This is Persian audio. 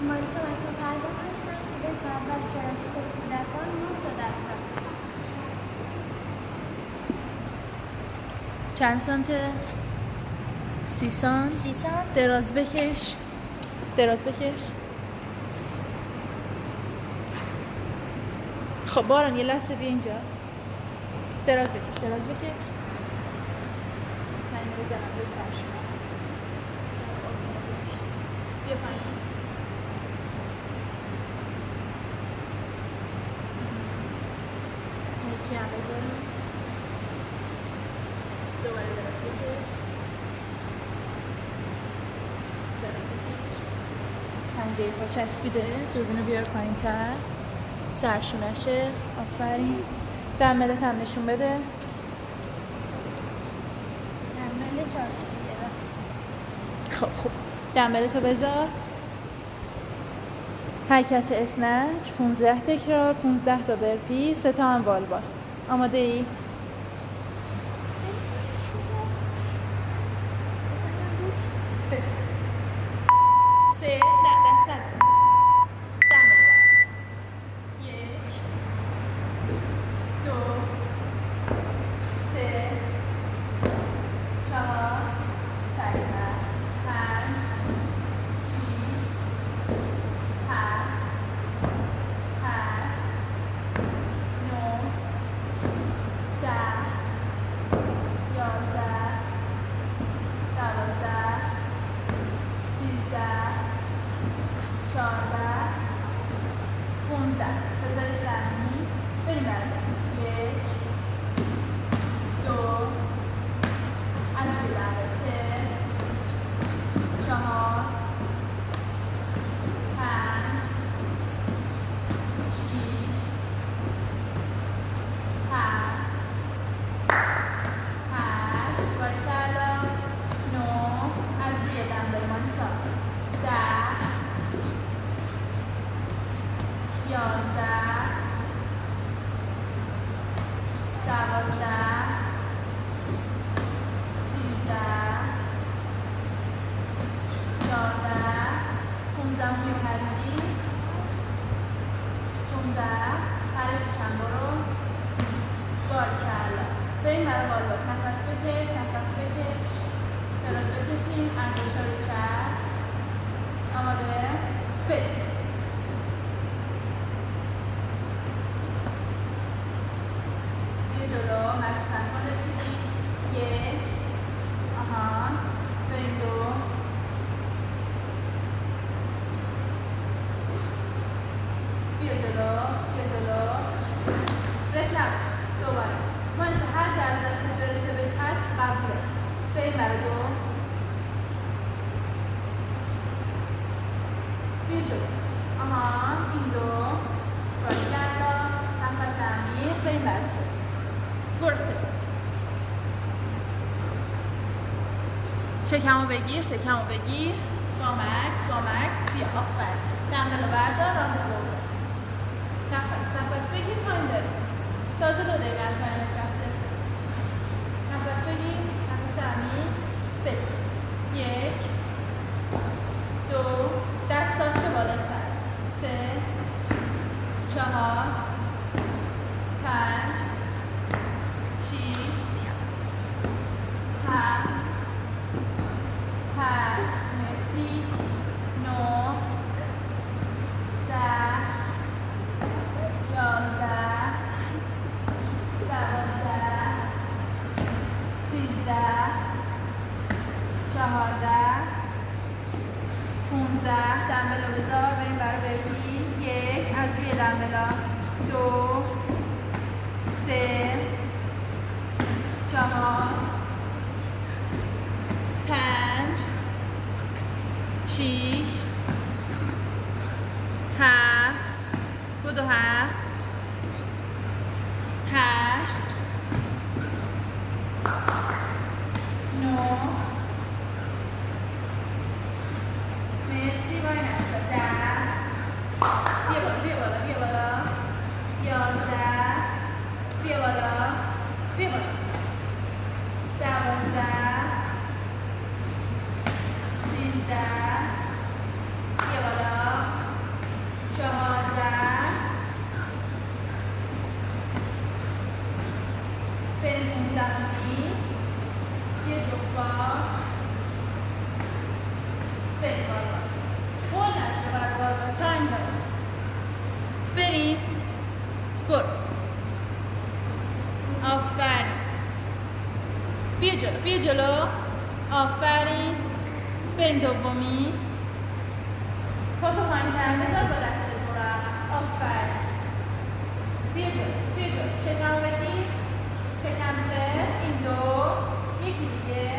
مانیتا مکتب فرزان هستم. ایده اول کلاسیک کودکان 9%. چند سانته؟ 30 سانت. 30 سانت. دراز بکش. دراز بکش. خب باران یه لحظه بیا اینجا. دراز بکش. دراز بکش. من اینو بزنم به سر شما. بیا پایین. یکی هم بزنیم. دوباره دراز بکش. دراز بکش. پنجه پا چسبیده. دوربینو بیار پایین تر. سرشونشه. آفرین. دمبلت هم نشون بده. دمبل 4 خب دمبلتو بذار. حرکت اسنچ 15 تکرار، 15 تا برپی، 3 تا هم وال بال. آماده ای؟ شکمو بگیر، شکمو بگیر. گامکس، بیا آفر. دمبلو بردار، راه برو. نفس بگیر، تایم داری. تازه 2 دقیقه از تایم رفته. نفس بگیر، نفس عمیق. بگیر. 1 2 دستاشو بالا سر. 3 4 5 6 7 مرسی 9 10 11 12 13 14 15 دمبلو بذار بریم برای برپی 1 از روی دمبلا 2 3 4 5 6 7 بدو 7 8 9 مرسی وای نستا 10 بیا بالا 11 بیا بالا 12 13 بیا بالا بریم بابا قول نشه باید بابا تایم داریم بریم برو آفرین بیا جلو آفرین بریم دومی پاتو پایین تر بذار با دستت برو عقب آفرین بیا جلو شکم رو بگیر شکم 3 این 2 یکی دیگه